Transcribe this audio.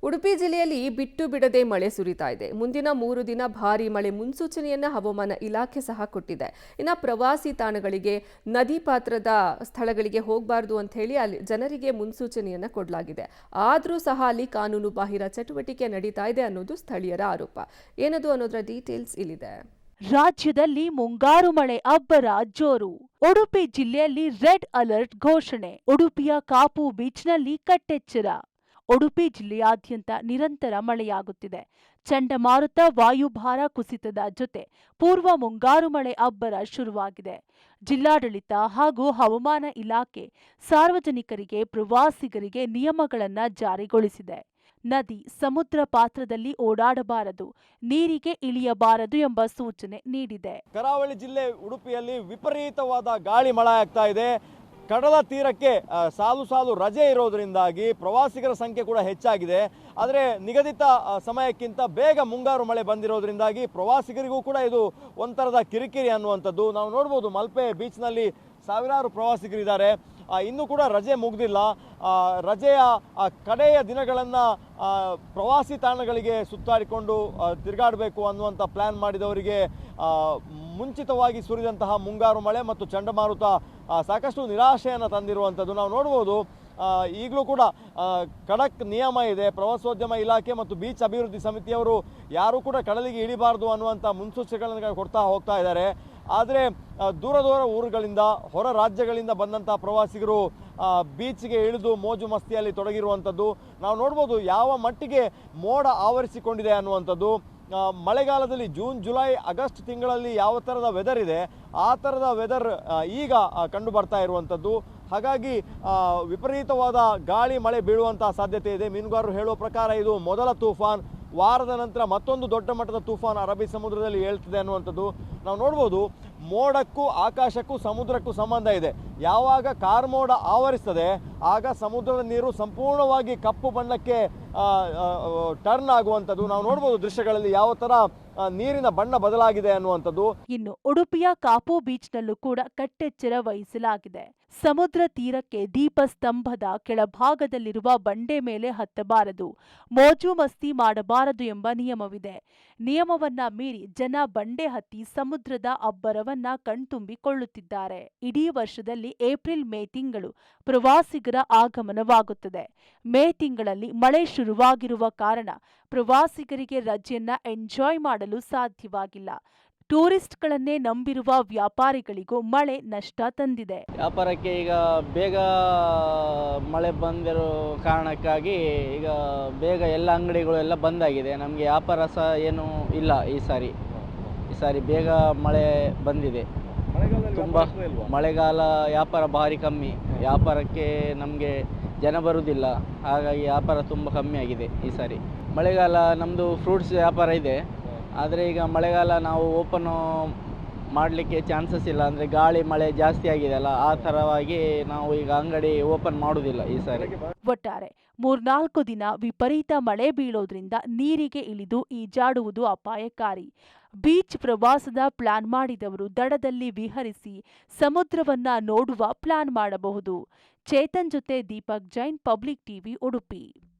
ಉಡುಪಿ ಜಿಲ್ಲೆಯಲ್ಲಿ ಬಿಟ್ಟು ಬಿಡದೆ ಮಳೆ ಸುರಿತಾ ಇದೆ. ಮುಂದಿನ 3 ದಿನ ಭಾರೀ ಮಳೆ ಮುನ್ಸೂಚನೆಯನ್ನ ಹವಾಮಾನ ಇಲಾಖೆ ಸಹ ಕೊಟ್ಟಿದೆ. ಇನ್ನು ಪ್ರವಾಸಿ ತಾಣಗಳಿಗೆ, ನದಿ ಪಾತ್ರದ ಸ್ಥಳಗಳಿಗೆ ಹೋಗಬಾರದು ಅಂತ ಹೇಳಿ ಅಲ್ಲಿ ಜನರಿಗೆ ಮುನ್ಸೂಚನೆಯನ್ನ ಕೊಡಲಾಗಿದೆ. ಆದರೂ ಸಹ ಅಲ್ಲಿ ಕಾನೂನು ಬಾಹಿರ ಚಟುವಟಿಕೆ ನಡೀತಾ ಇದೆ ಅನ್ನೋದು ಸ್ಥಳೀಯರ ಆರೋಪ. ಏನದು ಅನ್ನೋದರ ಡೀಟೇಲ್ಸ್ ಇಲ್ಲಿದೆ. ರಾಜ್ಯದಲ್ಲಿ ಮುಂಗಾರು ಮಳೆ ಅಬ್ಬರ ಜೋರು. ಉಡುಪಿ ಜಿಲ್ಲೆಯಲ್ಲಿ ರೆಡ್ ಅಲರ್ಟ್ ಘೋಷಣೆ. ಉಡುಪಿಯ ಕಾಪು ಬೀಚ್ನಲ್ಲಿ ಕಟ್ಟೆಚ್ಚರ. ಉಡುಪಿ ಜಿಲ್ಲೆಯಾದ್ಯಂತ ನಿರಂತರ ಮಳೆಯಾಗುತ್ತಿದೆ. ಚಂಡಮಾರುತ, ವಾಯುಭಾರ ಕುಸಿತದ ಜೊತೆ ಪೂರ್ವ ಮುಂಗಾರು ಮಳೆ ಅಬ್ಬರ ಶುರುವಾಗಿದೆ. ಜಿಲ್ಲಾಡಳಿತ ಹಾಗೂ ಹವಾಮಾನ ಇಲಾಖೆ ಸಾರ್ವಜನಿಕರಿಗೆ, ಪ್ರವಾಸಿಗರಿಗೆ ನಿಯಮಗಳನ್ನು ಜಾರಿಗೊಳಿಸಿದೆ. ನದಿ, ಸಮುದ್ರ ಪಾತ್ರದಲ್ಲಿ ಓಡಾಡಬಾರದು, ನೀರಿಗೆ ಇಳಿಯಬಾರದು ಎಂಬ ಸೂಚನೆ ನೀಡಿದೆ. ಕರಾವಳಿ ಜಿಲ್ಲೆ ಉಡುಪಿಯಲ್ಲಿ ವಿಪರೀತವಾದ ಗಾಳಿ ಮಳೆ ಆಗ್ತಾ ಇದೆ. ಕಡಲ ತೀರಕ್ಕೆ ಸಾಲು ಸಾಲು ರಜೆ ಇರೋದ್ರಿಂದಾಗಿ ಪ್ರವಾಸಿಗರ ಸಂಖ್ಯೆ ಕೂಡ ಹೆಚ್ಚಾಗಿದೆ. ಆದರೆ ನಿಗದಿತ ಸಮಯಕ್ಕಿಂತ ಬೇಗ ಮುಂಗಾರು ಮಳೆ ಬಂದಿರೋದ್ರಿಂದಾಗಿ ಪ್ರವಾಸಿಗರಿಗೂ ಕೂಡ ಇದು ಒಂಥರದ ಕಿರಿಕಿರಿ ಅನ್ನುವಂಥದ್ದು. ನಾವು ನೋಡ್ಬೋದು, ಮಲ್ಪೆ ಬೀಚ್ನಲ್ಲಿ ಸಾವಿರಾರು ಪ್ರವಾಸಿಗರಿದ್ದಾರೆ. ಇನ್ನೂ ಕೂಡ ರಜೆ ಮುಗಿದಿಲ್ಲ. ರಜೆಯ ಕಡೆಯ ದಿನಗಳನ್ನು ಪ್ರವಾಸಿ ತಾಣಗಳಿಗೆ ಸುತ್ತಾಡಿಕೊಂಡು ತಿರುಗಾಡಬೇಕು ಅನ್ನುವಂಥ ಪ್ಲ್ಯಾನ್ ಮಾಡಿದವರಿಗೆ ಮುಂಚಿತವಾಗಿ ಸುರಿದಂತಹ ಮುಂಗಾರು ಮಳೆ ಮತ್ತು ಚಂಡಮಾರುತ ಸಾಕಷ್ಟು ನಿರಾಶೆಯನ್ನು ತಂದಿರುವಂಥದ್ದು ನಾವು ನೋಡ್ಬೋದು. ಈಗಲೂ ಕೂಡ ಖಡಕ್ ನಿಯಮ ಇದೆ. ಪ್ರವಾಸೋದ್ಯಮ ಇಲಾಖೆ ಮತ್ತು ಬೀಚ್ ಅಭಿವೃದ್ಧಿ ಸಮಿತಿಯವರು ಯಾರೂ ಕೂಡ ಕಡಲಿಗೆ ಇಳಿಬಾರ್ದು ಅನ್ನುವಂಥ ಮುನ್ಸೂಚನೆಗಳನ್ನು ಕೊಡ್ತಾ ಹೋಗ್ತಾ ಇದ್ದಾರೆ. ಆದರೆ ದೂರ ದೂರ ಊರುಗಳಿಂದ, ಹೊರ ರಾಜ್ಯಗಳಿಂದ ಬಂದಂಥ ಪ್ರವಾಸಿಗರು ಬೀಚ್ಗೆ ಇಳಿದು ಮೋಜು ಮಸ್ತಿಯಲ್ಲಿ ತೊಡಗಿರುವಂಥದ್ದು ನಾವು ನೋಡ್ಬೋದು. ಯಾವ ಮಟ್ಟಿಗೆ ಮೋಡ ಆವರಿಸಿಕೊಂಡಿದೆ ಅನ್ನುವಂಥದ್ದು. ಮಳೆಗಾಲದಲ್ಲಿ ಜೂನ್, ಜುಲೈ, ಆಗಸ್ಟ್ ತಿಂಗಳಲ್ಲಿ ಯಾವ ಥರದ ವೆದರ್ ಇದೆ ಆ ಥರದ ವೆದರ್ ಈಗ ಕಂಡು ಬರ್ತಾ ಇರುವಂಥದ್ದು. ಹಾಗಾಗಿ ವಿಪರೀತವಾದ ಗಾಳಿ ಮಳೆ ಬೀಳುವಂಥ ಸಾಧ್ಯತೆ ಇದೆ. ಮೀನುಗಾರರು ಹೇಳುವ ಪ್ರಕಾರ ಇದು ಮೊದಲ ತೂಫಾನ್. ವಾರದ ನಂತರ ಮತ್ತೊಂದು ದೊಡ್ಡ ಮಟ್ಟದ ತೂಫಾನ್ ಅರಬ್ಬಿ ಸಮುದ್ರದಲ್ಲಿ ಏಳ್ತಿದೆ ಅನ್ನುವಂಥದ್ದು ನಾವು ನೋಡ್ಬೋದು. ಮೋಡಕ್ಕೂ ಆಕಾಶಕ್ಕೂ ಸಮುದ್ರಕ್ಕೂ ಸಂಬಂಧ ಇದೆ. ಯಾವಾಗ ಕಾರ್ಮೋಡ ಆವರಿಸ್ತದೆ ಆಗ ಸಮುದ್ರದ ನೀರು ಸಂಪೂರ್ಣವಾಗಿ ಕಪ್ಪು ಬಣ್ಣಕ್ಕೆ ಟರ್ನ್ ಆಗುವಂಥದ್ದು ನಾವು ನೋಡ್ಬೋದು ದೃಶ್ಯಗಳಲ್ಲಿ ಯಾವ ಥರ ನೀರಿನ ಬಣ್ಣ ಬದಲಾಗಿದೆ ಅನ್ನುವಂಥದ್ದು. ಇನ್ನು ಉಡುಪಿಯ ಕಾಪು ಬೀಚ್ನಲ್ಲೂ ಕೂಡ ಕಟ್ಟೆಚ್ಚರ ವಹಿಸಲಾಗಿದೆ. ಸಮುದ್ರ ತೀರಕ್ಕೆ ದೀಪಸ್ತಂಭದ ಕೆಳಭಾಗದಲ್ಲಿರುವ ಬಂಡೆ ಮೇಲೆ ಹತ್ತಬಾರದು, ಮೋಜು ಮಸ್ತಿ ಮಾಡಬಾರದು ಎಂಬ ನಿಯಮವಿದೆ. ನಿಯಮವನ್ನ ಮೀರಿ ಜನ ಬಂಡೆ ಹತ್ತಿ ಸಮುದ್ರದ ಅಬ್ಬರವನ್ನ ಕಣ್ತುಂಬಿಕೊಳ್ಳುತ್ತಿದ್ದಾರೆ. ಇಡೀ ವರ್ಷದಲ್ಲಿ ಏಪ್ರಿಲ್, ಮೇ ತಿಂಗಳು ಪ್ರವಾಸಿಗರ ಆಗಮನವಾಗುತ್ತದೆ. ಮೇ ತಿಂಗಳಲ್ಲಿ ಮಳೆ ಶುರುವಾಗಿರುವ ಕಾರಣ ಪ್ರವಾಸಿಗರಿಗೆ ರಜೆಯನ್ನ ಎಂಜಾಯ್ ಮಾಡಲು ಸಾಧ್ಯವಾಗಿಲ್ಲ. ಟೂರಿಸ್ಟ್ಗಳನ್ನೇ ನಂಬಿರುವ ವ್ಯಾಪಾರಿಗಳಿಗೂ ಮಳೆ ನಷ್ಟ ತಂದಿದೆ. ವ್ಯಾಪಾರಕ್ಕೆ ಈಗ ಬೇಗ ಮಳೆ ಬಂದಿರೋ ಕಾರಣಕ್ಕಾಗಿ ಈಗ ಬೇಗ ಎಲ್ಲ ಅಂಗಡಿಗಳು ಎಲ್ಲ ಬಂದಾಗಿದೆ. ನಮಗೆ ವ್ಯಾಪಾರ ಸಹ ಏನೂ ಇಲ್ಲ ಈ ಸಾರಿ ಬೇಗ ಮಳೆ ಬಂದಿದೆ. ತುಂಬ ಮಳೆಗಾಲ ವ್ಯಾಪಾರ ಭಾರಿ ಕಮ್ಮಿ. ವ್ಯಾಪಾರಕ್ಕೆ ನಮಗೆ ಜನ ಬರುವುದಿಲ್ಲ, ಹಾಗಾಗಿ ವ್ಯಾಪಾರ ತುಂಬ ಕಮ್ಮಿ ಆಗಿದೆ ಈ ಸಾರಿ. ಮಳೆಗಾಲ ನಮ್ಮದು ಫ್ರೂಟ್ಸ್ ವ್ಯಾಪಾರ ಇದೆ, ಆದರೆ ಈಗ ಮಳೆಗಾಲ ನಾವು ಓಪನ್ ಮಾಡಲಿಕ್ಕೆ ಚಾನ್ಸಸ್ ಇಲ್ಲ. ಅಂದರೆ ಗಾಳಿ ಮಳೆ ಜಾಸ್ತಿ ಆಗಿದೆ ಅಲ್ಲ, ಆ ಥರವಾಗಿ ನಾವು ಈಗ ಅಂಗಡಿ ಓಪನ್ ಮಾಡೋದಿಲ್ಲ ಈ ಸಾರಿ. ಒಟ್ಟಾರೆ 3-4 ದಿನ ವಿಪರೀತ ಮಳೆ ಬೀಳೋದ್ರಿಂದ ನೀರಿಗೆ ಇಳಿದು ಈಜಾಡುವುದು ಅಪಾಯಕಾರಿ. ಬೀಚ್ ಪ್ರವಾಸದ ಪ್ಲಾನ್ ಮಾಡಿದವರು ದಡದಲ್ಲಿ ವಿಹರಿಸಿ ಸಮುದ್ರವನ್ನ ನೋಡುವ ಪ್ಲಾನ್ ಮಾಡಬಹುದು. ಚೇತನ್ ಜೊತೆ ದೀಪಕ್ ಜೈನ್, ಪಬ್ಲಿಕ್ ಟಿವಿ, ಉಡುಪಿ.